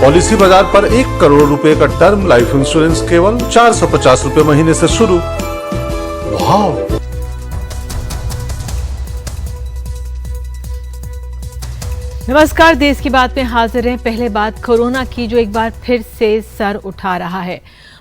Policy बाजार पर 1 करोड़ रुपए का टर्म लाइफ इंश्योरेंस केवल 450 रुपए महीने से शुरू। वाह! नमस्कार, देश की बात में हाजिर हैं। पहले बात कोरोना की, जो एक बार फिर से सर उठा रहा है।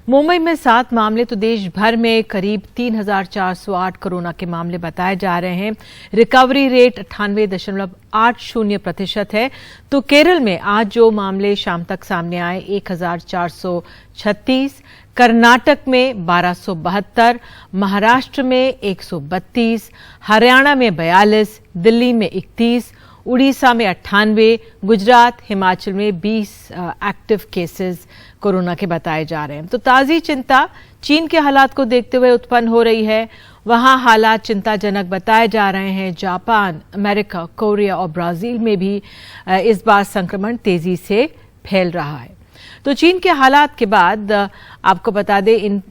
मुंबई में 7 मामले तो देश भर में करीब 3,408 कोरोना के मामले बताए जा रहे हैं। रिकवरी रेट 98.80% है। तो केरल में आज जो मामले शाम तक सामने आए 1,436, कर्नाटक में 1272, महाराष्ट्र में 132, हरियाणा में 42, दिल्ली में 31, उड़ीसा में 98, गुजरात, हिमाचल में 20 एक्टिव केसेस कोरोना के बताए जा रहे हैं। तो ताज़ी चिंता चीन के हालात को देखते हुए उत्पन्न हो रही है। वहां हालात चिंताजनक बताए जा रहे हैं। जापान, अमेरिका, कोरिया और ब्राजील में भी इस बार संक्रमण तेजी से फैल रहा है। तो चीन के हालात के बाद आपको बता दें, इन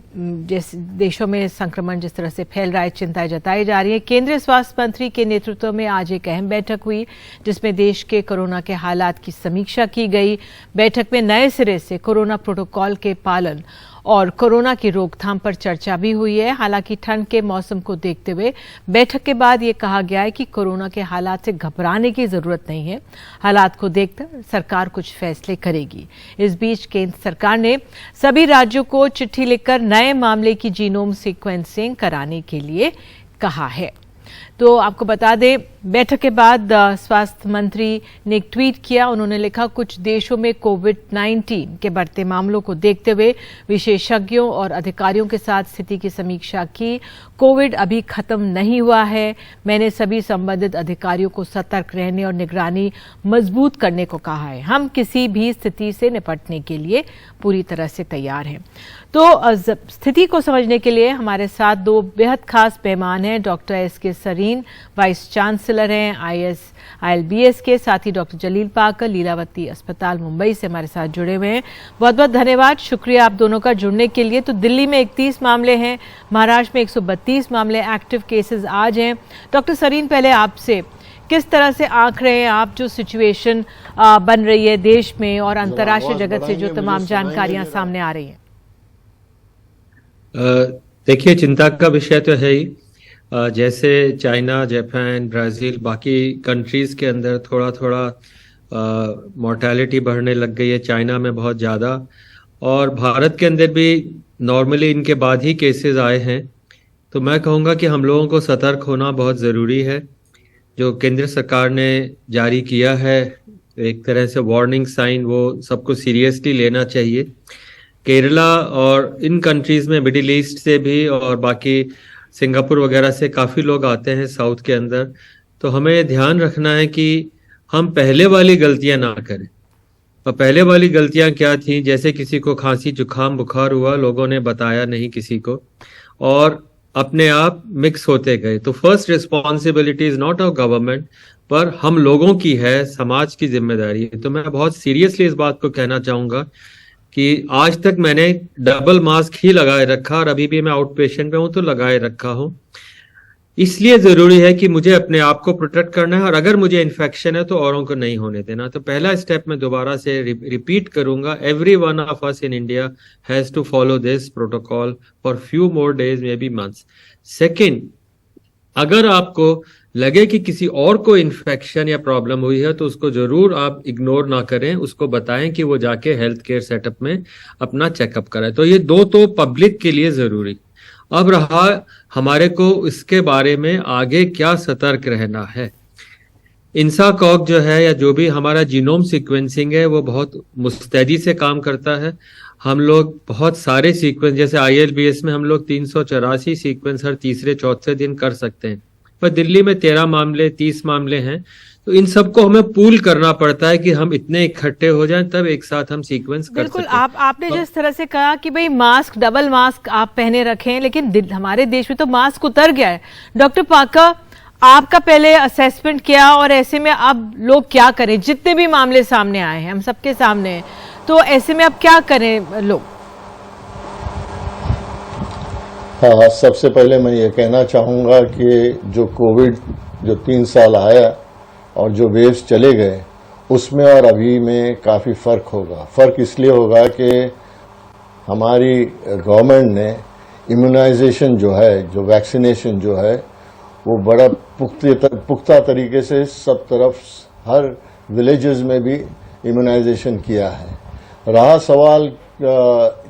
जिस देशों में संक्रमण जिस तरह से फैल रहा है, चिंताएं जताई जा रही है। केंद्रीय स्वास्थ्य मंत्री के नेतृत्व में आज एक अहम बैठक हुई, जिसमें देश के कोरोना के हालात की समीक्षा की गई। बैठक में नए सिरे से कोरोना प्रोटोकॉल के पालन और कोरोना की रोकथाम पर चर्चा भी हुई है। हालांकि ठंड के मौसम को देखते हुए बैठक के बाद ये कहा गया है कि कोरोना के हालात से घबराने की जरूरत नहीं है। हालात को देखकर सरकार कुछ फैसले करेगी। इस बीच केंद्र सरकार ने सभी राज्यों को चिट्ठी लिखकर नए मामले की जीनोम सीक्वेंसिंग कराने के लिए कहा है। तो आपको बता दें, बैठक के बाद स्वास्थ्य मंत्री ने एक ट्वीट किया। उन्होंने लिखा, कुछ देशों में कोविड-19 के बढ़ते मामलों को देखते हुए विशेषज्ञों और अधिकारियों के साथ स्थिति की समीक्षा की। कोविड अभी खत्म नहीं हुआ है। मैंने सभी संबंधित अधिकारियों को सतर्क रहने और निगरानी मजबूत करने को कहा है। हम किसी भी स्थिति से निपटने के लिए पूरी तरह से तैयार हैं। तो स्थिति को समझने के लिए हमारे साथ 2 बेहद खास मेहमान हैं। Doctor S K. Sarin, vice chancellor हैं ILBS के, साथ ही डॉक्टर जलील पाकर, लीलावती अस्पताल मुंबई से हमारे साथ जुड़े हुए हैं। बहुत बहुत धन्यवाद, शुक्रिया आप दोनों का जुड़ने के लिए। तो दिल्ली में 31 मामले हैं, महाराष्ट्र में 132 मामले एक्टिव केसेस आज हैं। डॉक्टर सरीन, पहले आपसे, किस तरह से आंक रहे हैं आप जो सिचुएशन बन रही है देश में और अंतर्राष्ट्रीय जगत से जो तमाम जानकारियां सामने आ रही हैं? देखिए, चिंता का विषय तो है ही। जैसे चाइना, जापान, ब्राजील, बाकी कंट्रीज के अंदर थोड़ा थोड़ा मोर्टेलिटी बढ़ने लग गई है। चाइना में बहुत ज़्यादा, और भारत के अंदर भी नॉर्मली इनके बाद ही केसेस आए हैं। तो मैं कहूँगा कि हम लोगों को सतर्क होना बहुत ज़रूरी है। जो केंद्र सरकार ने जारी किया है एक तरह से वार्निंग साइन, वो सबको सीरियसली लेना चाहिए। केरला और इन कंट्रीज में, मिडिल ईस्ट से भी और बाकी सिंगापुर वगैरह से काफ़ी लोग आते हैं साउथ के अंदर। तो हमें ध्यान रखना है कि हम पहले वाली गलतियां ना करें। और पहले वाली गलतियां क्या थी? जैसे किसी को खांसी, जुकाम, बुखार हुआ, लोगों ने बताया नहीं किसी को, और अपने आप मिक्स होते गए। तो first responsibility is not of government, पर हम लोगों की है, समाज की जिम्मेदारी है। तो मैं बहुत सीरियसली इस बात को कहना चाहूँगा कि आज तक मैंने डबल मास्क ही लगाए रखा, और अभी भी मैं आउट पेशेंट पे हूं तो लगाए रखा हूं। इसलिए जरूरी है कि मुझे अपने आप को प्रोटेक्ट करना है, और अगर मुझे इन्फेक्शन है तो औरों को नहीं होने देना। तो पहला स्टेप मैं दोबारा से रिपीट करूंगा, every one of us in India has to follow this protocol for few more days, maybe months. Second, अगर आपको लगे कि किसी और को इन्फेक्शन या प्रॉब्लम हुई है तो उसको जरूर आप इग्नोर ना करें, उसको बताएं कि वो जाके हेल्थ केयर सेटअप में अपना चेकअप कराए। तो ये 2 तो पब्लिक के लिए जरूरी। अब रहा हमारे को इसके बारे में आगे क्या सतर्क रहना है। इंसाकॉग जो है, या जो भी हमारा जीनोम सीक्वेंसिंग है, वो बहुत मुस्तैदी से काम करता है। हम लोग बहुत सारे सीक्वेंस, जैसे ILBS में हम लोग 384 सीक्वेंस हर तीसरे चौथे दिन कर सकते हैं, पर दिल्ली में 13 मामले, 30 मामले हैं। तो इन सबको हमें पूल करना पड़ता है कि हम इतने इकट्ठे हो जाएं, तब एक साथ हम सीक्वेंस कर बिल्कुल। सकें। आपने जिस तरह से कहा कि भाई मास्क, डबल मास्क आप पहने रखें, लेकिन हमारे देश में तो मास्क उतर गया है। डॉक्टर पाका, आपका पहले असेसमेंट किया, और ऐसे में अब लोग क्या करें? जितने भी मामले सामने आए हैं, हम सबके सामने हैं, तो ऐसे में अब क्या करें लोग? हाँ, सबसे पहले मैं ये कहना चाहूँगा कि जो कोविड जो 3 साल आया और जो वेव्स चले गए, उसमें और अभी में काफी फर्क होगा। फर्क इसलिए होगा कि हमारी गवर्नमेंट ने इम्यूनाइजेशन जो है, जो वैक्सीनेशन जो है, वो बड़ा पुख्ता तरीके से सब तरफ हर विलेजेस में भी इम्यूनाइजेशन किया है। रहा सवाल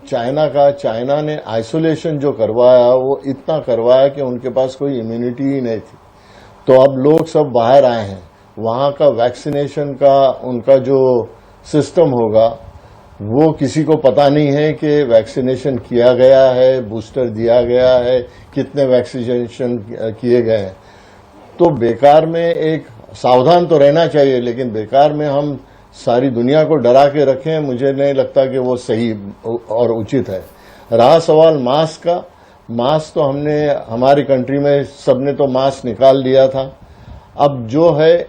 चाइना का, चाइना ने आइसोलेशन जो करवाया वो इतना करवाया कि उनके पास कोई इम्यूनिटी ही नहीं थी। तो अब लोग सब बाहर आए हैं, वहां का वैक्सीनेशन का उनका जो सिस्टम होगा वो किसी को पता नहीं है कि वैक्सीनेशन किया गया है, बूस्टर दिया गया है, कितने वैक्सीनेशन किए गए हैं। तो बेकार में एक सावधान तो रहना चाहिए, लेकिन बेकार में हम सारी दुनिया को डरा के रखें, मुझे नहीं लगता कि वो सही और उचित है। रहा सवाल मास्क का, मास्क तो हमने हमारी कंट्री में सबने तो मास्क निकाल दिया था। अब जो है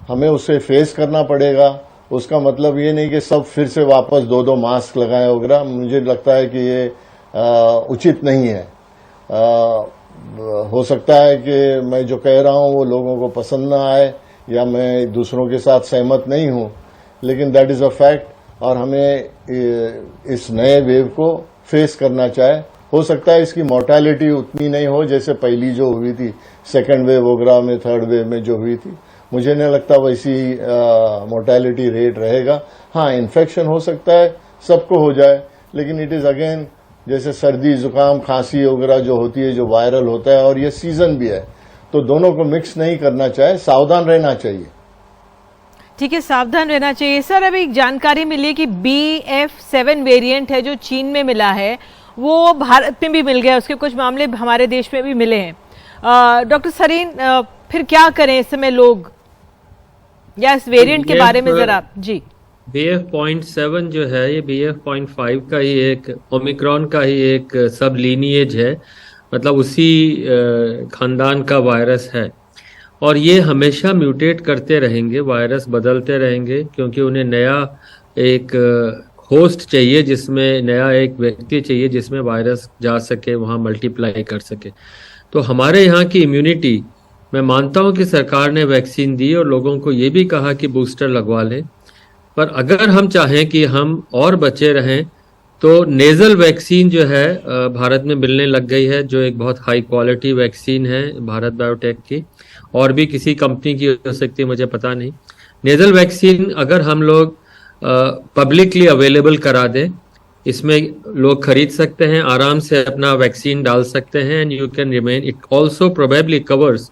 हमें उसे फेस करना पड़ेगा। उसका मतलब ये नहीं कि सब फिर से वापस दो मास्क लगाए वगैरह। मुझे लगता है कि ये उचित नहीं है। हो सकता है कि मैं जो कह रहा हूं वो लोगों को पसंद ना आए या मैं दूसरों के साथ सहमत नहीं हूं, लेकिन दैट इज अ फैक्ट और हमें इस नए वेव को फेस करना चाहिए। हो सकता है इसकी मोर्टेलिटी उतनी नहीं हो जैसे पहली जो हुई थी, सेकेंड वेव वगैरह में, थर्ड वेव में जो हुई थी। मुझे नहीं लगता वैसी मोर्टेलिटी रेट रहेगा। हाँ, इन्फेक्शन हो सकता है, सबको हो जाए, लेकिन इट इज अगेन जैसे सर्दी, जुकाम, खांसी वगैरह जो होती है, जो वायरल होता है, और ये सीजन भी है, तो दोनों को मिक्स नहीं करना चाहिए, सावधान रहना चाहिए। ठीक है, सावधान रहना चाहिए। सर, अभी एक जानकारी मिली कि BF7 वेरिएंट है जो चीन में मिला है, वो भारत में भी मिल गया, उसके कुछ मामले हमारे देश में भी मिले हैं। डॉक्टर सरीन, फिर क्या करें इस समय लोग, या इस वेरिएंट के बारे में जरा जी। BF.7 जो है ये BF.5 का ही एक, ओमिक्रॉन का ही एक सब लीनिएज है, मतलब उसी खानदान का वायरस है, और ये हमेशा म्यूटेट करते रहेंगे, वायरस बदलते रहेंगे, क्योंकि उन्हें नया एक होस्ट चाहिए, जिसमें नया एक व्यक्ति चाहिए जिसमें वायरस जा सके, वहाँ मल्टीप्लाई कर सके। तो हमारे यहाँ की इम्यूनिटी, मैं मानता हूँ कि सरकार ने वैक्सीन दी और लोगों को ये भी कहा कि बूस्टर लगवा लें, पर अगर हम चाहें कि हम और बचे रहें तो नेजल वैक्सीन जो है भारत में मिलने लग गई है, जो एक बहुत हाई क्वालिटी वैक्सीन है भारत बायोटेक की, और भी किसी कंपनी की हो सकती है, मुझे पता नहीं। नेजल वैक्सीन अगर हम लोग पब्लिकली अवेलेबल करा दें, इसमें लोग खरीद सकते हैं, आराम से अपना वैक्सीन डाल सकते हैं, and you can remain. It also probably covers,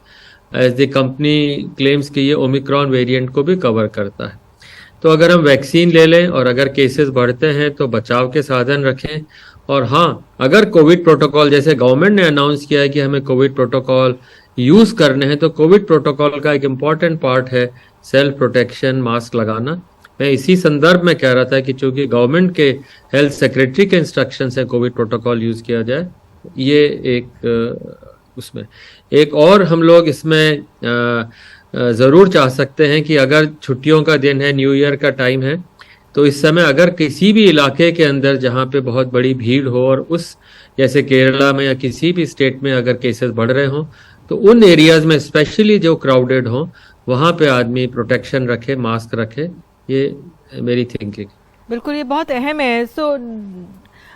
as the company claims कि ये ओमिक्रॉन वेरिएंट को भी कवर करता है। तो अगर हम वैक्सीन ले लें और अगर केसेस बढ़ते हैं तो बचाव के साधन रखें। और हाँ, अगर कोविड प्रोटोकॉल, जैसे गवर्नमेंट ने अनाउंस किया है कि हमें कोविड प्रोटोकॉल यूज करने हैं, तो कोविड प्रोटोकॉल का एक इम्पॉर्टेंट पार्ट है सेल्फ प्रोटेक्शन, मास्क लगाना। मैं इसी संदर्भ में कह रहा था कि चूंकि गवर्नमेंट के हेल्थ सेक्रेटरी के इंस्ट्रक्शन से कोविड प्रोटोकॉल यूज किया जाए, ये एक उसमें एक और हम लोग इसमें जरूर चाह सकते हैं कि अगर छुट्टियों का दिन है, न्यू ईयर का टाइम है, तो इस समय अगर किसी भी इलाके के अंदर जहां पे बहुत बड़ी भीड़ हो, और उस जैसे केरला में या किसी भी स्टेट में अगर केसेस बढ़ रहे हों, तो उन एरियाज में स्पेशली जो क्राउडेड हो, वहां पे आदमी प्रोटेक्शन रखे, मास्क रखे। ये मेरी थिंकिंग। बिल्कुल, ये बहुत अहम है। सो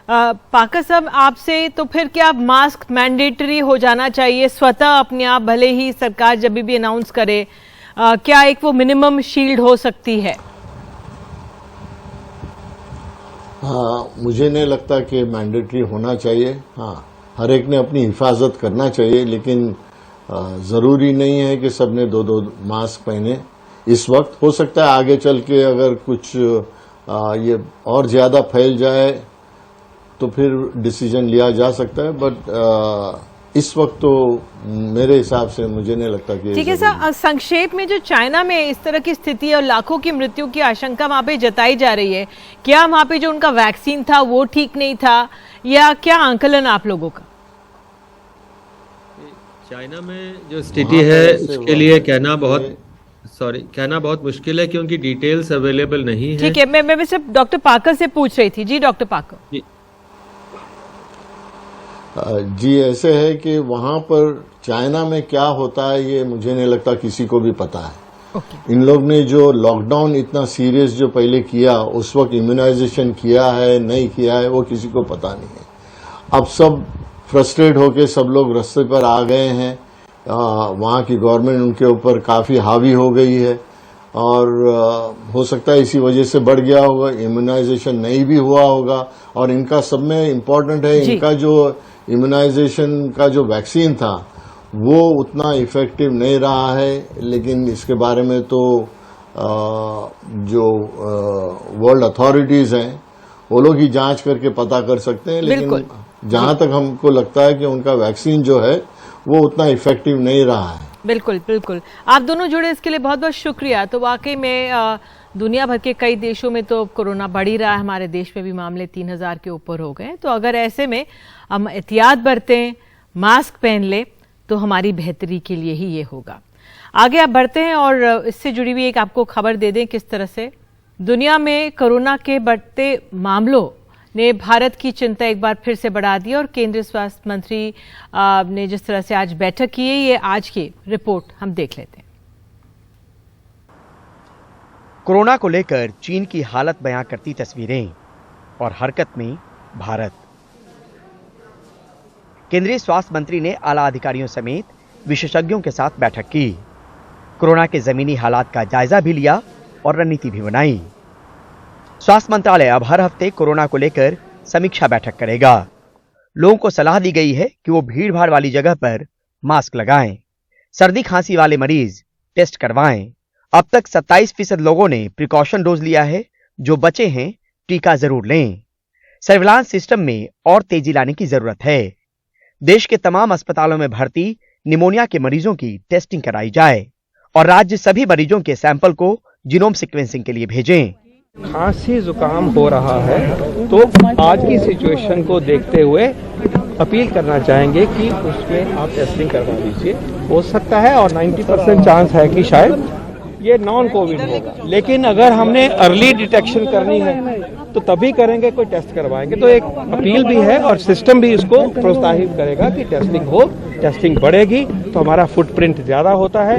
पाका साहब, आपसे तो फिर क्या मास्क मैंडेटरी हो जाना चाहिए स्वतः अपने आप, भले ही सरकार जब भी अनाउंस करे, क्या एक वो मिनिमम शील्ड हो सकती है? हाँ, मुझे नहीं लगता कि मैंडेटरी होना चाहिए। हाँ, हर एक ने अपनी हिफाजत करना चाहिए, लेकिन जरूरी नहीं है कि सबने दो मास्क पहने। इस वक्त हो सकता है आगे चल के अगर कुछ ये और ज्यादा फैल जाए तो फिर डिसीजन लिया जा सकता है, बट इस वक्त तो मेरे हिसाब से मुझे नहीं लगता कि। ठीक है सर, संक्षेप में जो चाइना में इस तरह की स्थिति और लाखों की मृत्यु की आशंका वहां पे जताई जा रही है, क्या वहां पे जो उनका वैक्सीन था वो ठीक नहीं था, या क्या आंकलन आप लोगों का? चाइना में जो स्थिति है उसके लिए कहना बहुत मुश्किल है, क्योंकि डिटेल्स अवेलेबल नहीं है। ठीक है, मैं सिर्फ डॉक्टर पाकर से पूछ रही थी। जी डॉक्टर पाकर। जी, ऐसे है कि वहां पर चाइना में क्या होता है ये मुझे नहीं लगता किसी को भी पता है। इन लोग ने जो लॉकडाउन इतना सीरियस जो पहले किया, उस वक्त इम्यूनाइजेशन किया है नहीं किया है वो किसी को पता नहीं है। अब सब फ्रस्ट्रेट होके सब लोग रास्ते पर आ गए हैं। वहाँ की गवर्नमेंट उनके ऊपर काफी हावी हो गई है और हो सकता है इसी वजह से बढ़ गया होगा, इम्यूनाइजेशन नहीं भी हुआ होगा। और इनका सब में इम्पोर्टेंट है, इनका जो इम्यूनाइजेशन का जो वैक्सीन था वो उतना इफेक्टिव नहीं रहा है। लेकिन इसके बारे में तो जो वर्ल्ड अथॉरिटीज हैं वो लोग ही जांच करके पता कर सकते हैं। लेकिन जहां तक हमको लगता है कि उनका वैक्सीन जो है वो उतना इफेक्टिव नहीं रहा है। बिल्कुल बिल्कुल, आप दोनों जुड़े इसके लिए बहुत बहुत शुक्रिया। तो वाकई में दुनिया भर के कई देशों में तो कोरोना बढ़ ही रहा है, हमारे देश में भी मामले 3000 के ऊपर हो गए। तो अगर ऐसे में हम एहतियात बरतें, मास्क पहन ले, तो हमारी बेहतरी के लिए ही ये होगा। आगे आप बढ़ते हैं और इससे जुड़ी हुई एक आपको खबर दे दें किस तरह से दुनिया में कोरोना के बढ़ते मामलों ने भारत की चिंता एक बार फिर से बढ़ा दी। और केंद्रीय स्वास्थ्य मंत्री ने जिस तरह से आज बैठक की है, ये आज की रिपोर्ट हम देख लेते हैं। कोरोना को लेकर चीन की हालत बयां करती तस्वीरें और हरकत में भारत। केंद्रीय स्वास्थ्य मंत्री ने आला अधिकारियों समेत विशेषज्ञों के साथ बैठक की, कोरोना के जमीनी हालात का जायजा भी लिया और रणनीति भी बनाई। स्वास्थ्य मंत्रालय अब हर हफ्ते कोरोना को लेकर समीक्षा बैठक करेगा। लोगों को सलाह दी गई है कि वो भीड़ भाड़ वाली जगह पर मास्क लगाएं, सर्दी खांसी वाले मरीज टेस्ट करवाएं। अब तक 27% लोगों ने प्रिकॉशन डोज लिया है, जो बचे हैं टीका जरूर लें। सर्विलांस सिस्टम में और तेजी लाने की जरूरत है। देश के तमाम अस्पतालों में भर्ती निमोनिया के मरीजों की टेस्टिंग कराई जाए और राज्य सभी मरीजों के सैंपल को जीनोम सीक्वेंसिंग के लिए भेजें। खांसी जुकाम हो रहा है तो आज की सिचुएशन को देखते हुए अपील करना चाहेंगे कि उसमें आप टेस्टिंग करवा लीजिए। हो सकता है और 90% चांस है कि शायद ये नॉन कोविड होगा, लेकिन अगर हमने अर्ली डिटेक्शन करनी है तो तभी करेंगे, कोई टेस्ट करवाएंगे। तो एक अपील भी है और सिस्टम भी इसको प्रोत्साहित करेगा कि टेस्टिंग हो, टेस्टिंग बढ़ेगी तो हमारा फुटप्रिंट ज्यादा होता है,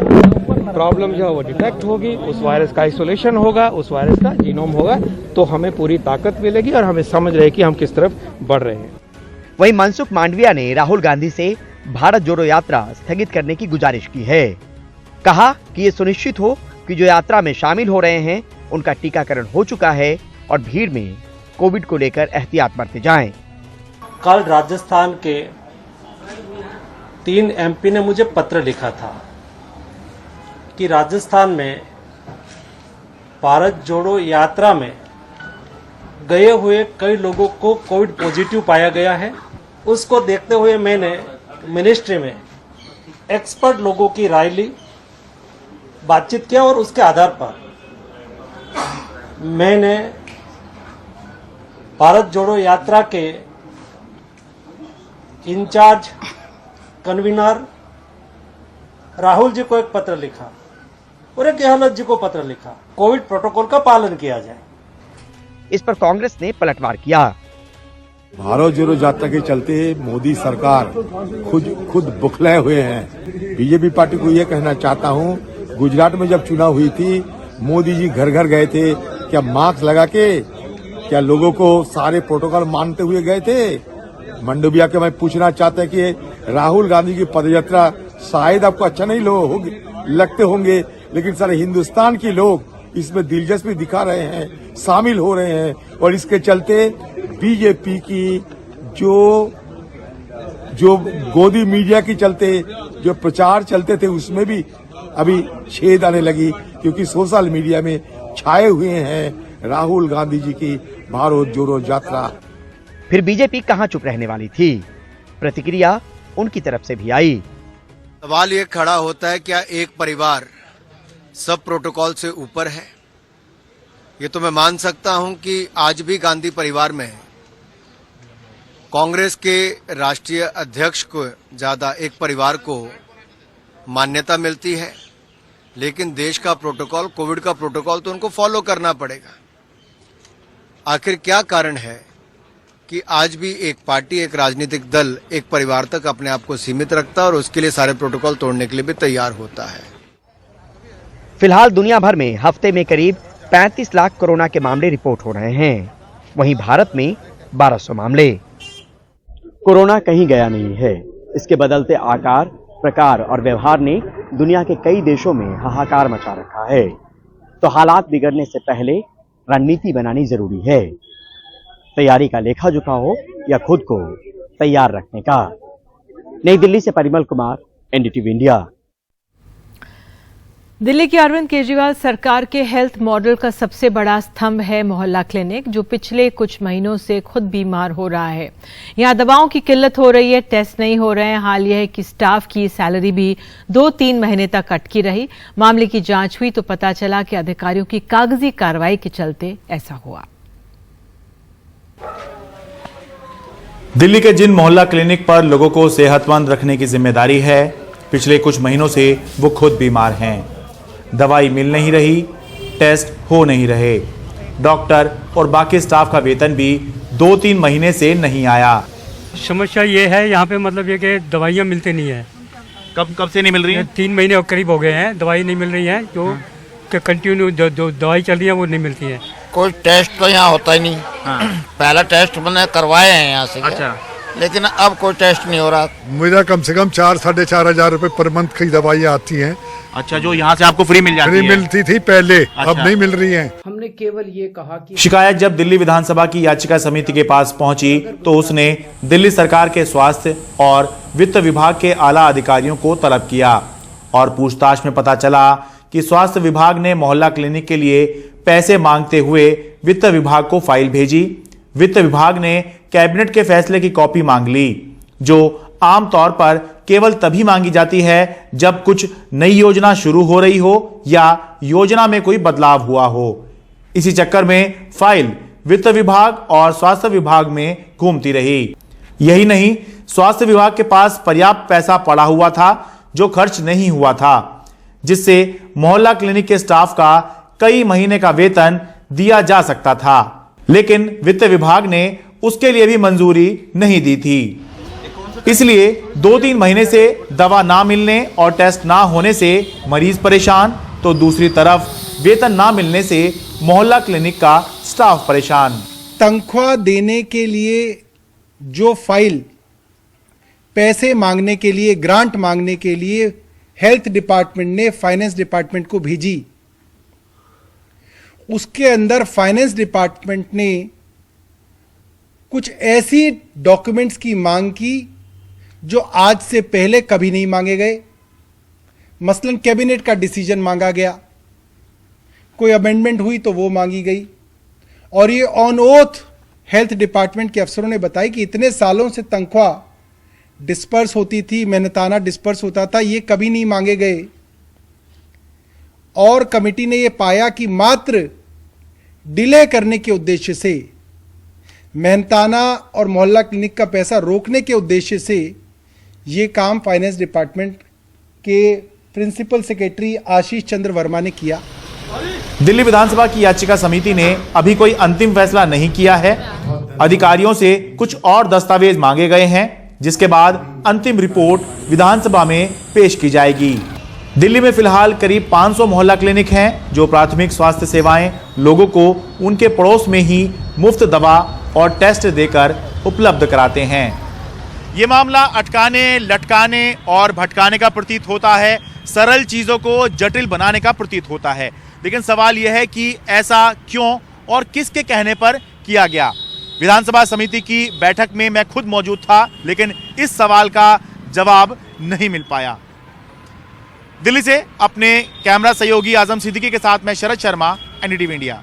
प्रॉब्लम जो है वो डिटेक्ट होगी, उस वायरस का आइसोलेशन होगा, उस वायरस का जीनोम होगा, तो हमें पूरी ताकत मिलेगी और हमें समझ रहे कि हम किस तरफ बढ़ रहे हैं। वहीं मनसुख मांडविया ने राहुल गांधी से भारत जोड़ो यात्रा स्थगित करने की गुजारिश की है। कहा कि ये सुनिश्चित हो कि जो यात्रा में शामिल हो रहे हैं उनका टीकाकरण हो चुका है और भीड़ में कोविड को लेकर एहतियात बरते जाएं। कल राजस्थान के 3 एमपी ने मुझे पत्र लिखा था कि राजस्थान में भारत जोड़ो यात्रा में गए हुए कई लोगों को कोविड पॉजिटिव पाया गया है। उसको देखते हुए मैंने मिनिस्ट्री में एक्सपर्ट लोगों की राय ली, बातचीत किया और उसके आधार पर मैंने भारत जोड़ो यात्रा के इंचार्ज कन्वीनर राहुल जी को एक पत्र लिखा और एक गहलोत जी को पत्र लिखा, कोविड प्रोटोकॉल का पालन किया जाए। इस पर कांग्रेस ने पलटवार किया। भारत जोड़ो यात्रा के चलते मोदी सरकार खुद बुखलाए हुए हैं। बीजेपी पार्टी को यह कहना चाहता हूं, गुजरात में जब चुनाव हुई थी मोदी जी घर घर गए थे, क्या मास्क लगा के क्या लोगों को सारे प्रोटोकॉल मानते हुए गए थे? मंडविया के मैं पूछना चाहता है कि राहुल गांधी की पदयात्रा शायद आपको अच्छा नहीं लगते होंगे, लेकिन सारे हिंदुस्तान के लोग इसमें दिलचस्पी दिखा रहे हैं, शामिल हो रहे हैं और इसके चलते बीजेपी की जो गोदी मीडिया की चलते जो प्रचार चलते थे उसमें भी अभी छेद आने लगी, क्योंकि सोशल मीडिया में छाए हुए हैं राहुल गांधी जी की भारत जोड़ो यात्रा। फिर बीजेपी कहां चुप रहने वाली थी? प्रतिक्रिया उनकी तरफ से भी आई। सवाल ये खड़ा होता है, क्या एक परिवार सब प्रोटोकॉल से ऊपर है? ये तो मैं मान सकता हूं कि आज भी गांधी परिवार में कांग्रेस के राष्ट्रीय अध्यक्ष को ज्यादा एक परिवार को मान्यता मिलती है, लेकिन देश का प्रोटोकॉल, कोविड का प्रोटोकॉल तो उनको फॉलो करना पड़ेगा। आखिर क्या कारण है कि आज भी एक पार्टी, एक राजनीतिक दल एक परिवार तक अपने आप को सीमित रखता है और उसके लिए सारे प्रोटोकॉल तोड़ने के लिए भी तैयार होता है? फिलहाल दुनिया भर में हफ्ते में करीब 35 लाख कोरोना के मामले रिपोर्ट हो रहे हैं। वहीं भारत में 1200 मामले। कोरोना कहीं गया नहीं है। इसके बदलते आकार, प्रकार और व्यवहार ने दुनिया के कई देशों में हाहाकार मचा रखा है। तो हालात बिगड़ने से पहले रणनीति बनानी जरूरी है। तैयारी का लेखा जोखा हो या खुद को तैयार रखने का। नई दिल्ली से परिमल कुमार, एनडीटीवी इंडिया। दिल्ली की अरविंद केजरीवाल सरकार के हेल्थ मॉडल का सबसे बड़ा स्तंभ है मोहल्ला क्लिनिक, जो पिछले कुछ महीनों से खुद बीमार हो रहा है। यहां दवाओं की किल्लत हो रही है, टेस्ट नहीं हो रहे हैं। हाल यह है कि स्टाफ की सैलरी भी 2-3 महीने तक अटकी रही। मामले की जांच हुई तो पता चला कि अधिकारियों की कागजी कार्रवाई के चलते ऐसा हुआ। दिल्ली के जिन मोहल्ला क्लिनिक पर लोगों को सेहतमंद रखने की जिम्मेदारी है, पिछले कुछ महीनों से वो खुद बीमार हैं। दवाई मिल नहीं रही, टेस्ट हो नहीं रहे, डॉक्टर और बाकी स्टाफ का वेतन भी 2-3 महीने से नहीं आया। समस्या ये है यहाँ पे, मतलब ये कि दवाइयाँ मिलती नहीं है। कब से नहीं मिल रही है? 3 महीने और करीब हो गए हैं, दवाई नहीं मिल रही है। जो कंटिन्यू जो दवाई चल रही है वो नहीं मिलती है। कोई टेस्ट तो यहाँ होता ही नहीं। पहला टेस्ट मैंने करवाए हैं यहाँ से। अच्छा। लेकिन अब कोई टेस्ट नहीं हो रहा। मेरा कम से कम 4-4.5 हजार रुपए पर मंथ की दवाइयाँ आती हैं। अच्छा, जो यहाँ से आपको फ्री मिल जाती है? मिलती थी पहले। अच्छा। अब नहीं मिल रही है। हमने केवल ये कहा कि शिकायत जब दिल्ली विधानसभा की याचिका समिति के पास पहुंची तो उसने दिल्ली सरकार के स्वास्थ्य और वित्त विभाग के आला अधिकारियों को तलब किया और पूछताछ में पता चला कि स्वास्थ्य विभाग ने मोहल्ला क्लिनिक के लिए पैसे मांगते हुए वित्त विभाग को फाइल भेजी। वित्त विभाग ने कैबिनेट के फैसले की कॉपी मांग ली, जो आमतौर पर केवल तभी मांगी जाती है जब कुछ नई योजना शुरू हो रही हो या योजना में कोई बदलाव हुआ हो। इसी चक्कर में फाइल वित्त विभाग और स्वास्थ्य विभाग में घूमती रही। यही नहीं, स्वास्थ्य विभाग के पास पर्याप्त पैसा पड़ा हुआ था जो खर्च नहीं हुआ था, जिससे मोहल्ला क्लिनिक के स्टाफ का कई महीने का वेतन दिया जा सकता था, लेकिन वित्त विभाग ने उसके लिए भी मंजूरी नहीं दी थी। इसलिए 2-3 महीने से दवा ना मिलने और टेस्ट ना होने से मरीज परेशान, तो दूसरी तरफ वेतन ना मिलने से मोहल्ला क्लिनिक का स्टाफ परेशान। तनख्वाह देने के लिए जो फाइल पैसे मांगने के लिए, ग्रांट मांगने के लिए हेल्थ डिपार्टमेंट ने फाइनेंस डिपार्टमेंट को भेजी, उसके अंदर फाइनेंस डिपार्टमेंट ने कुछ ऐसी डॉक्यूमेंट्स की मांग की जो आज से पहले कभी नहीं मांगे गए। मसलन कैबिनेट का डिसीजन मांगा गया, कोई अमेंडमेंट हुई तो वो मांगी गई, और ये ऑन ओथ हेल्थ डिपार्टमेंट के अफसरों ने बताई कि इतने सालों से तनख्वाह डिस्पर्स होती थी, मेहनताना डिस्पर्स होता था, ये कभी नहीं मांगे गए। और कमेटी ने ये पाया कि मात्र डिले करने के उद्देश्य से, मेहनताना और मोहल्ला क्लिनिक का पैसा रोकने के उद्देश्य से ये काम फाइनेंस डिपार्टमेंट के प्रिंसिपल सेक्रेटरी आशीष चंद्र वर्मा ने किया। दिल्ली विधानसभा की याचिका समिति ने अभी कोई अंतिम फैसला नहीं किया है। अधिकारियों से कुछ और दस्तावेज मांगे गए हैं, जिसके बाद अंतिम रिपोर्ट विधानसभा में पेश की जाएगी। दिल्ली में फिलहाल करीब 500 मोहल्ला क्लिनिक हैं, जो प्राथमिक स्वास्थ्य सेवाएं लोगों को उनके पड़ोस में ही मुफ्त दवा और टेस्ट देकर उपलब्ध कराते हैं। ये मामला अटकाने, लटकाने और भटकाने का प्रतीत होता है, सरल चीजों को जटिल बनाने का प्रतीत होता है। लेकिन सवाल यह है कि ऐसा क्यों और किसके कहने पर किया गया। विधानसभा समिति की बैठक में मैं खुद मौजूद था, लेकिन इस सवाल का जवाब नहीं मिल पाया। दिल्ली से अपने कैमरा सहयोगी आजम सिद्दीकी के साथ मैं शरद शर्मा, एनडीटीवी इंडिया।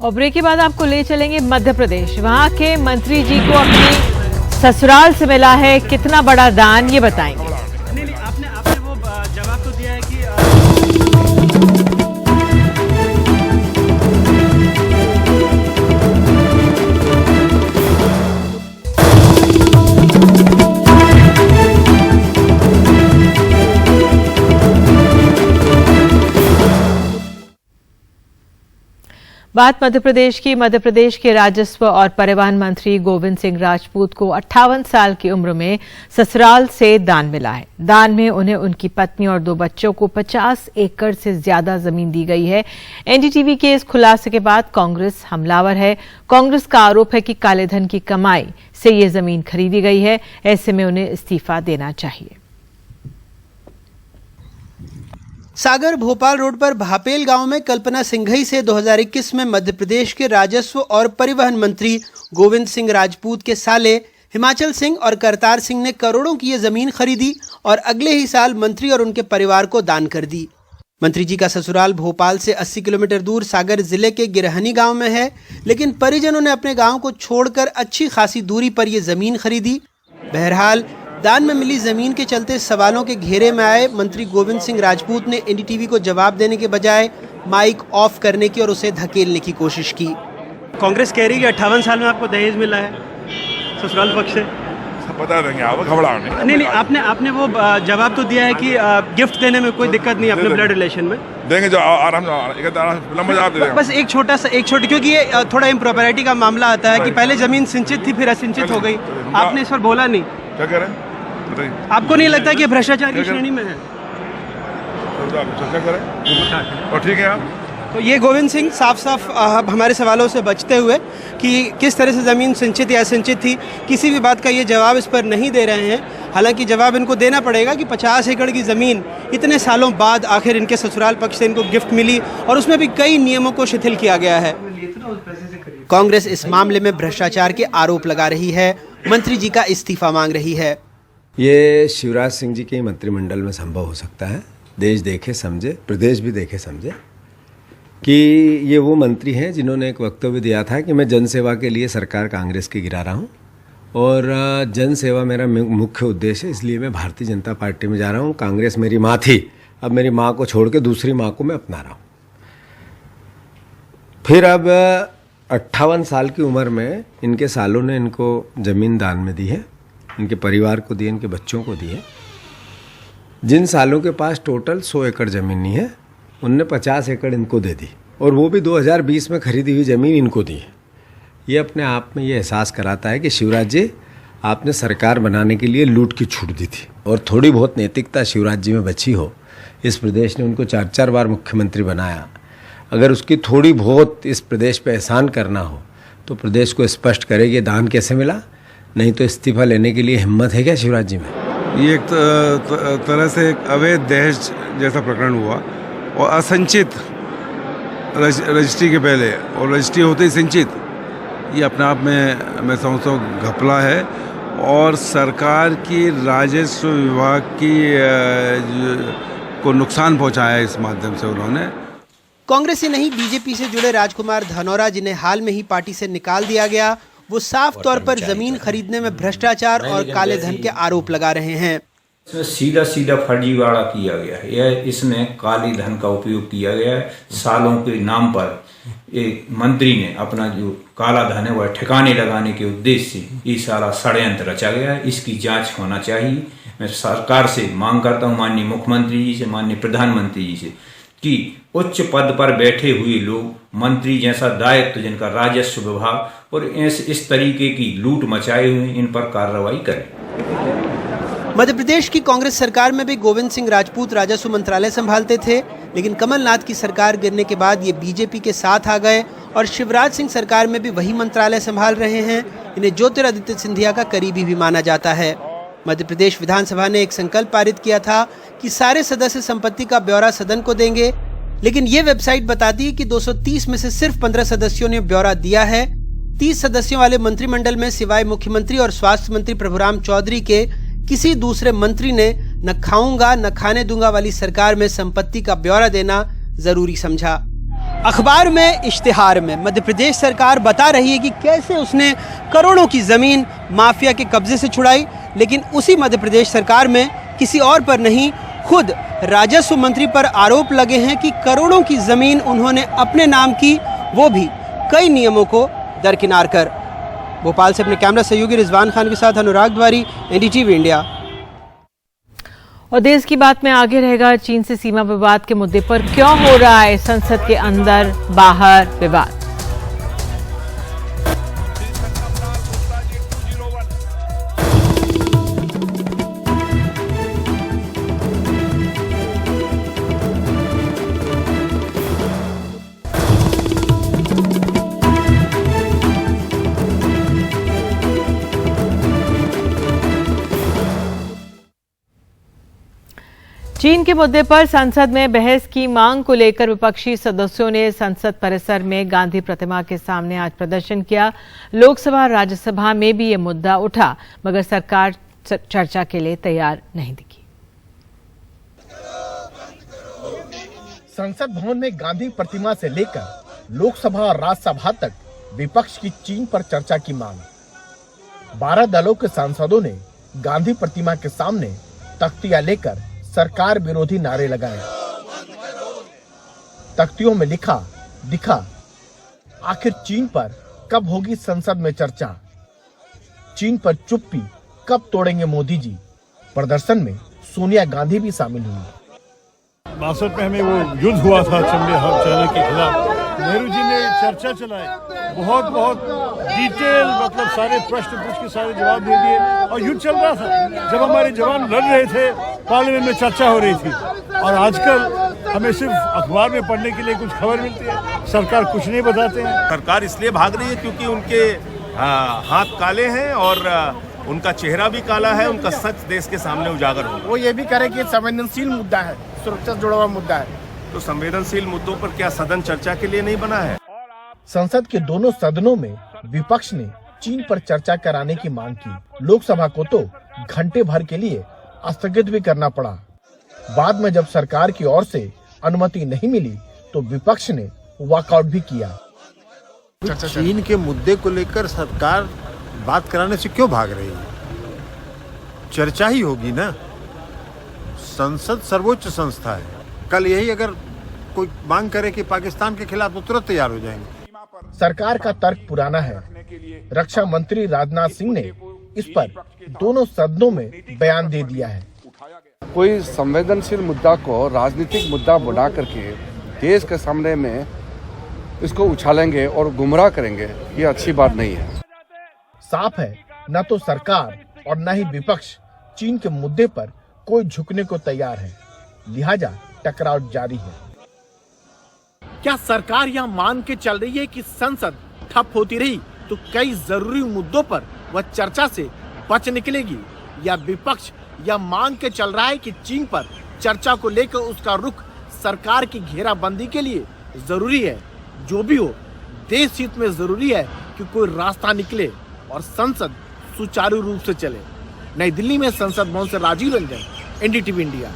और ब्रेक के बाद आपको ले चलेंगे मध्य प्रदेश। वहां के मंत्री जी को अपनी ससुराल से मिला है कितना बड़ा दान, ये बताएंगे। आपने वो जवाब तो दिया है कि बात मध्य प्रदेश के राजस्व और परिवहन मंत्री गोविंद सिंह राजपूत को 58 साल की उम्र में ससुराल से दान मिला है। दान में उन्हें उनकी पत्नी और 2 बच्चों को 50 एकड़ से ज्यादा जमीन दी गई है। एनडीटीवी के इस खुलासे के बाद कांग्रेस हमलावर है। कांग्रेस का आरोप है कि कालेधन की कमाई से ये जमीन खरीदी गई है। ऐसे में उन्हें इस्तीफा देना चाहिए। सागर भोपाल रोड पर भापेल गांव में कल्पना सिंघई से 2021 में मध्य प्रदेश के राजस्व और परिवहन मंत्री गोविंद सिंह राजपूत के साले हिमाचल सिंह और करतार सिंह ने करोड़ों की ये जमीन खरीदी और अगले ही साल मंत्री और उनके परिवार को दान कर दी। मंत्री जी का ससुराल भोपाल से 80 किलोमीटर दूर सागर जिले के गिरहनी गांव में है, लेकिन परिजनों ने अपने गांव को छोड़कर अच्छी खासी दूरी पर ये जमीन खरीदी। बहरहाल दान में मिली जमीन के चलते सवालों के घेरे में आए मंत्री गोविंद सिंह राजपूत ने एनडीटीवी को जवाब देने के बजाय माइक ऑफ करने की और उसे धकेलने की कोशिश की। कांग्रेस कह रही है कि 58 साल में आपको दहेज मिला है ससुराल पक्ष से। बता देंगे आप, घबराओ नहीं, आपने वो जवाब तो दिया है कि गिफ्ट देने में कोई दिक्कत नहीं अपने ब्लड रिलेशन में देंगे, जो आराम लंबा जवाब दे देंगे। बस एक छोटी, क्योंकि ये थोड़ा इम्प्रॉपरिटी का मामला आता है कि पहले जमीन सिंचित थी फिर असिंचित हो गई। आपने इस पर बोला नहीं, क्या कह रहे हैं? आपको नहीं लगता कि भ्रष्टाचार की श्रेणी में है? और ठीक है आप तो ये गोविंद सिंह साफ हमारे सवालों से बचते हुए कि किस तरह से ज़मीन सिंचित या असिंचित थी, किसी भी बात का ये जवाब इस पर नहीं दे रहे हैं। हालांकि जवाब इनको देना पड़ेगा कि 50 एकड़ की ज़मीन इतने सालों बाद आखिर इनके ससुराल पक्ष से इनको गिफ्ट मिली और उसमें भी कई नियमों को शिथिल किया गया है। कांग्रेस इस मामले में भ्रष्टाचार के आरोप लगा रही है, मंत्री जी का इस्तीफा मांग रही है। ये शिवराज सिंह जी के मंत्रिमंडल में संभव हो सकता है। देश देखे समझे, प्रदेश भी देखे समझे कि ये वो मंत्री हैं जिन्होंने एक वक्तव्य दिया था कि मैं जनसेवा के लिए सरकार कांग्रेस की गिरा रहा हूँ और जनसेवा मेरा मुख्य उद्देश्य है, इसलिए मैं भारतीय जनता पार्टी में जा रहा हूँ। कांग्रेस मेरी माँ थी, अब मेरी माँ को छोड़ के दूसरी माँ को मैं अपना रहा हूँ। फिर अब 58 साल की उम्र में इनके सालों ने इनको ज़मीन दान में दी है, इनके परिवार को दी है, इनके बच्चों को दी है। जिन सालों के पास टोटल 100 एकड़ ज़मीन नहीं है, उनने 50 एकड़ इनको दे दी और वो भी 2020 में खरीदी हुई ज़मीन इनको दी है। ये अपने आप में ये एहसास कराता है कि शिवराज जी, आपने सरकार बनाने के लिए लूट की छूट दी थी और थोड़ी बहुत नैतिकता शिवराज जी में बची हो। इस प्रदेश ने उनको 4-4 बार मुख्यमंत्री बनाया। अगर उसकी थोड़ी बहुत इस प्रदेश पे एहसान करना हो तो प्रदेश को स्पष्ट करे कि दान कैसे मिला, नहीं तो इस्तीफा लेने के लिए हिम्मत है क्या शिवराज जी में? ये एक तरह से एक अवैध दहेज जैसा प्रकरण हुआ और असंचित रजिस्ट्री के पहले और रजिस्ट्री होते ही संचित, ये अपने आप में मैं समझता हूँ घपला है और सरकार की राजस्व विभाग की को नुकसान पहुँचाया इस माध्यम से उन्होंने। कांग्रेस ही नहीं, बीजेपी से जुड़े राजकुमार धनौरा, जिन्हें हाल में ही पार्टी से निकाल दिया गया, वो साफ तौर पर जमीन खरीदने में भ्रष्टाचार और काले धन के आरोप लगा रहे हैं। सीधा फर्जीवाड़ा किया गया है। यह इसमें काले धन का उपयोग किया गया है। सालों के नाम पर एक मंत्री ने अपना जो काला धन है वह ठिकाने लगाने के उद्देश्य से ये सारा षड्यंत्र रचा गया है। इसकी जांच होना चाहिए। मैं सरकार से मांग करता हूँ, माननीय मुख्यमंत्री जी से, माननीय प्रधानमंत्री जी से, कि उच्च पद पर बैठे हुए लोग, मंत्री जैसा दायित्व जिनका राजस्व विभाग और इस तरीके की लूट मचाए हुए, इन पर कार्रवाई करें। मध्य प्रदेश की कांग्रेस सरकार में भी गोविंद सिंह राजपूत राजस्व मंत्रालय संभालते थे, लेकिन कमलनाथ की सरकार गिरने के बाद ये बीजेपी के साथ आ गए और शिवराज सिंह सरकार में भी वही मंत्रालय संभाल रहे हैं। इन्हें ज्योतिरादित्य सिंधिया का करीबी भी माना जाता है। मध्य प्रदेश विधानसभा ने एक संकल्प पारित किया था कि सारे सदस्य संपत्ति का ब्यौरा सदन को देंगे, लेकिन ये वेबसाइट बताती है कि 230 में से सिर्फ 15 सदस्यों ने ब्यौरा दिया है। 30 सदस्यों वाले मंत्रिमंडल में सिवाय मुख्यमंत्री और स्वास्थ्य मंत्री प्रभुराम चौधरी के किसी दूसरे मंत्री ने न खाऊंगा न खाने दूंगा वाली सरकार में संपत्ति का ब्यौरा देना जरूरी समझा। अखबार में, इश्तिहार में मध्य प्रदेश सरकार बता रही है कि कैसे उसने करोड़ों की जमीन माफिया के कब्जे से छुड़ाई, लेकिन उसी मध्य प्रदेश सरकार में किसी और पर नहीं, खुद राजस्व मंत्री पर आरोप लगे हैं कि करोड़ों की जमीन उन्होंने अपने नाम की, वो भी कई नियमों को दरकिनार कर। भोपाल से अपने कैमरा सहयोगी रिजवान खान के साथ अनुराग द्वारी, एनडीटीवी इंडिया। और देश की बात में आगे रहेगा, चीन से सीमा विवाद के मुद्दे पर क्यों हो रहा है संसद के अंदर बाहर विवाद। चीन के मुद्दे पर संसद में बहस की मांग को लेकर विपक्षी सदस्यों ने संसद परिसर में गांधी प्रतिमा के सामने आज प्रदर्शन किया। लोकसभा और राज्यसभा में भी ये मुद्दा उठा, मगर सरकार चर्चा के लिए तैयार नहीं दिखी। संसद भवन में गांधी प्रतिमा से लेकर लोकसभा और राज्यसभा तक विपक्ष की चीन पर चर्चा की मांग। 12 दलों के सांसदों ने गांधी प्रतिमा के सामने तख्तियां लेकर सरकार विरोधी नारे लगाए। तख्तियों में लिखा दिखा, आखिर चीन पर कब होगी संसद में चर्चा, चीन पर चुप्पी कब तोड़ेंगे मोदी जी। प्रदर्शन में सोनिया गांधी भी शामिल हुई। 62 में हमें वो युद्ध हुआ था चाइना के खिलाफ, नेहरू जी ने चर्चा चलाई, बहुत डिटेल, मतलब सारे प्रश्न पूछ के सारे जवाब दे दिए और युद्ध चल रहा था। जब हमारे जवान लड़ रहे थे, पार्लियामेंट में चर्चा हो रही थी। और आजकल हमें सिर्फ अखबार में पढ़ने के लिए कुछ खबर मिलती है, सरकार कुछ नहीं बताते हैं। सरकार इसलिए भाग रही है क्योंकि उनके हाथ काले हैं और उनका चेहरा भी काला है, उनका सच देश के सामने उजागर हो। वो ये भी करे कि संवेदनशील मुद्दा है, सुरक्षा से जुड़ा हुआ मुद्दा है। तो संवेदनशील मुद्दों पर क्या सदन चर्चा के लिए नहीं बना है? संसद के दोनों सदनों में विपक्ष ने चीन पर चर्चा कराने की मांग की। लोकसभा को तो घंटे भर के लिए स्थगित भी करना पड़ा। बाद में जब सरकार की ओर से अनुमति नहीं मिली तो विपक्ष ने वॉकआउट भी किया। चीन के मुद्दे को लेकर सरकार बात कराने से क्यों भाग रही है? चर्चा ही होगी ना। संसद सर्वोच्च संस्था है। कल यही अगर कोई मांग करे कि पाकिस्तान के खिलाफ, तो तुरंत तैयार हो जाएंगे। सरकार का तर्क पुराना है। रक्षा मंत्री राजनाथ सिंह ने इस पर दोनों सदनों में बयान दे दिया है। कोई संवेदनशील मुद्दा को राजनीतिक मुद्दा बना करके देश के सामने में इसको उछालेंगे और गुमराह करेंगे, ये अच्छी बात नहीं है। साफ है, न तो सरकार और न ही विपक्ष चीन के मुद्दे पर कोई झुकने को तैयार है, लिहाजा टकराव जारी है। क्या सरकार यह मान के चल रही है कि संसद ठप होती रही तो कई जरूरी मुद्दों पर वह चर्चा से बच निकलेगी, या विपक्ष यह मांग के चल रहा है कि चीन पर चर्चा को लेकर उसका रुख सरकार की घेराबंदी के लिए जरूरी है? जो भी हो, देश हित में जरूरी है कि कोई रास्ता निकले और संसद सुचारू रूप से चले। नई दिल्ली में संसद भवन से राजीव रंजन, एनडीटीवी इंडिया।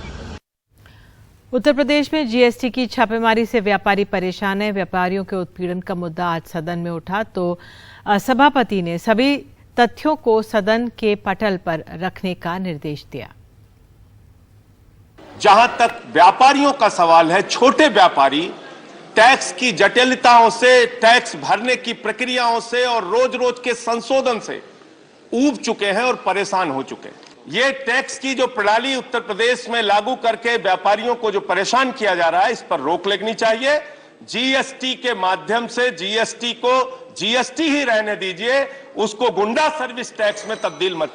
उत्तर प्रदेश में जीएसटी की छापेमारी से व्यापारी परेशान है। व्यापारियों के उत्पीड़न का मुद्दा आज सदन में उठा तो सभापति ने सभी तथ्यों को सदन के पटल पर रखने का निर्देश दिया। जहां तक व्यापारियों का सवाल है, छोटे व्यापारी टैक्स की जटिलताओं से, टैक्स भरने की प्रक्रियाओं से और रोज रोज के संशोधन से ऊब चुके हैं और परेशान हो चुके हैं। ये टैक्स की जो प्रणाली उत्तर प्रदेश में लागू करके व्यापारियों को जो परेशान किया जा रहा है, इस पर रोक लगनी चाहिए। जीएसटी के माध्यम से जीएसटी को जीएसटी ही रहने दीजिए, उसको गुंडा सर्विस टैक्स में तब्दील मत।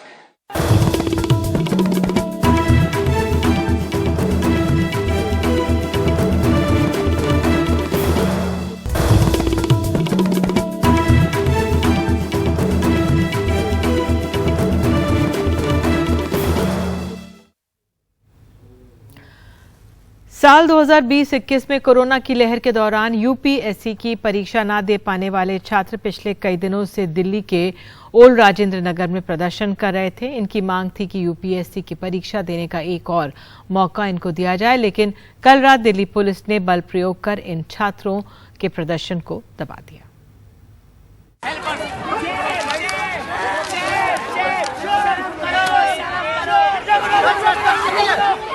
साल 2020-21 में कोरोना की लहर के दौरान यूपीएससी की परीक्षा न दे पाने वाले छात्र पिछले कई दिनों से दिल्ली के ओल्ड राजेंद्र नगर में प्रदर्शन कर रहे थे। इनकी मांग थी कि यूपीएससी की परीक्षा देने का एक और मौका इनको दिया जाए, लेकिन कल रात दिल्ली पुलिस ने बल प्रयोग कर इन छात्रों के प्रदर्शन को दबा दिया।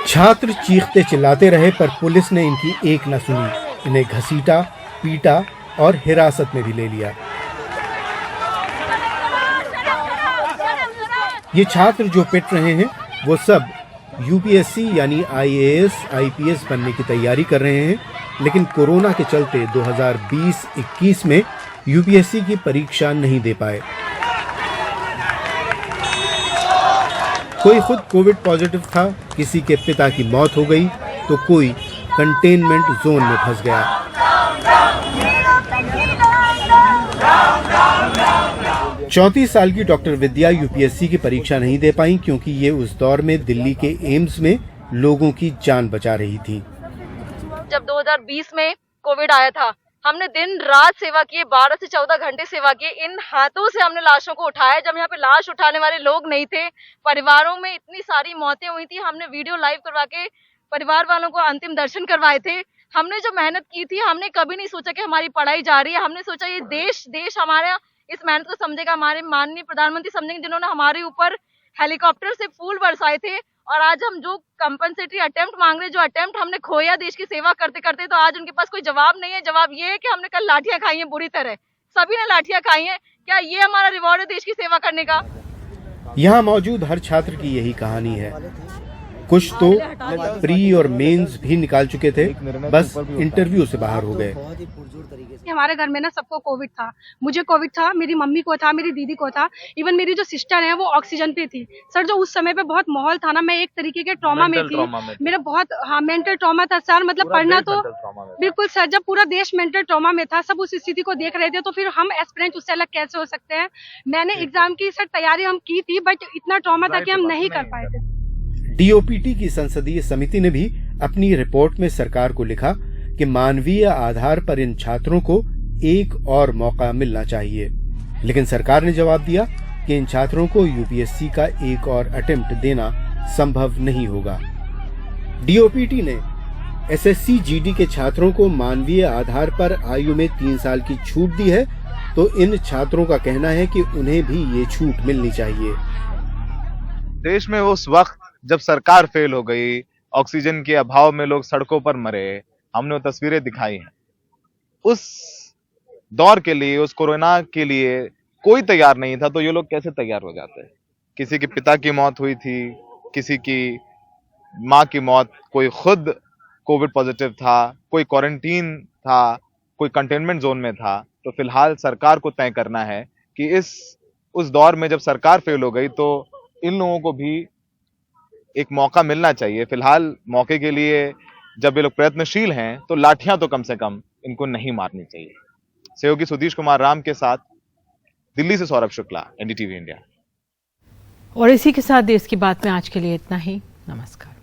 छात्र चीखते चिल्लाते रहे पर पुलिस ने इनकी एक न सुनी। इन्हें घसीटा, पीटा और हिरासत में भी ले लिया। ये छात्र जो पिट रहे हैं वो सब यूपीएससी यानी आईएएस, आईपीएस बनने की तैयारी कर रहे हैं, लेकिन कोरोना के चलते 2020-21 में यूपीएससी की परीक्षा नहीं दे पाए। कोई खुद कोविड पॉजिटिव था, किसी के पिता की मौत हो गई तो कोई कंटेनमेंट जोन में फंस गया। 34 साल की डॉक्टर विद्या यूपीएससी की परीक्षा नहीं दे पाई क्योंकि ये उस दौर में दिल्ली के एम्स में लोगों की जान बचा रही थी। जब 2020 में कोविड आया था, हमने दिन रात सेवा की, 12 से 14 घंटे सेवा की। इन हाथों से हमने लाशों को उठाया। जब यहाँ पे लाश उठाने वाले लोग नहीं थे, परिवारों में इतनी सारी मौतें हुई थी, हमने वीडियो लाइव करवा के परिवार वालों को अंतिम दर्शन करवाए थे। हमने जो मेहनत की थी, हमने कभी नहीं सोचा कि हमारी पढ़ाई जा रही है। हमने सोचा ये देश हमारा इस मेहनत को समझेगा, हमारे माननीय प्रधानमंत्री समझेंगे, जिन्होंने हमारे ऊपर हेलीकॉप्टर से फूल बरसाए थे। और आज हम जो कंपनसेटरी अटेम्प्ट मांग रहे, जो अटेम्प्ट हमने खोया देश की सेवा करते करते, तो आज उनके पास कोई जवाब नहीं है। जवाब ये है कि हमने कल लाठियां खाई हैं, बुरी तरह सभी ने लाठियां खाई हैं। क्या ये हमारा रिवॉर्ड है देश की सेवा करने का? यहाँ मौजूद हर छात्र की यही कहानी है। कुछ तो प्री और मेंस भी निकाल चुके थे, बस इंटरव्यू से बाहर हो गए। हमारे घर में ना सबको कोविड था, मुझे कोविड था, मेरी मम्मी को था, मेरी दीदी को था, इवन मेरी जो सिस्टर है वो ऑक्सीजन पे थी। सर जो उस समय पे बहुत माहौल था ना, मैं एक तरीके के ट्रॉमा में थी। मेरा बहुत मेंटल ट्रॉमा था सर, मतलब पढ़ना तो बिल्कुल सर, जब पूरा देश मेंटल ट्रॉमा में था, सब उस स्थिति को देख रहे थे, तो फिर हम एस्पिरेंट उससे अलग कैसे हो सकते हैं। मैंने एग्जाम की सर तैयारी हम की थी, बट इतना ट्रॉमा था कि हम नहीं कर पाए थे। डीओपीटी की संसदीय समिति ने भी अपनी रिपोर्ट में सरकार को लिखा कि मानवीय आधार पर इन छात्रों को एक और मौका मिलना चाहिए, लेकिन सरकार ने जवाब दिया कि इन छात्रों को यूपीएससी का एक और अटेम्प्ट देना संभव नहीं होगा। डीओपीटी ने एसएससी जीडी के छात्रों को मानवीय आधार पर आयु में 3 साल की छूट दी है, तो इन छात्रों का कहना है कि उन्हें भी ये छूट मिलनी चाहिए। देश में उस वक्त जब सरकार फेल हो गई, ऑक्सीजन के अभाव में लोग सड़कों पर मरे, हमने वो तस्वीरें दिखाई हैं। उस दौर के लिए, उस कोरोना के लिए कोई तैयार नहीं था, तो ये लोग कैसे तैयार हो जाते हैं? किसी के पिता की मौत हुई थी, किसी की माँ की मौत, कोई खुद कोविड पॉजिटिव था, कोई क्वारंटीन था, कोई कंटेनमेंट जोन में था। तो फिलहाल सरकार को तय करना है कि उस दौर में जब सरकार फेल हो गई, तो इन लोगों को भी एक मौका मिलना चाहिए। फिलहाल मौके के लिए जब ये लोग प्रयत्नशील हैं, तो लाठियां तो कम से कम इनको नहीं मारनी चाहिए। सहयोगी सुधीश कुमार राम के साथ दिल्ली से सौरभ शुक्ला, एनडीटीवी इंडिया। और इसी के साथ देश की बात में आज के लिए इतना ही। नमस्कार।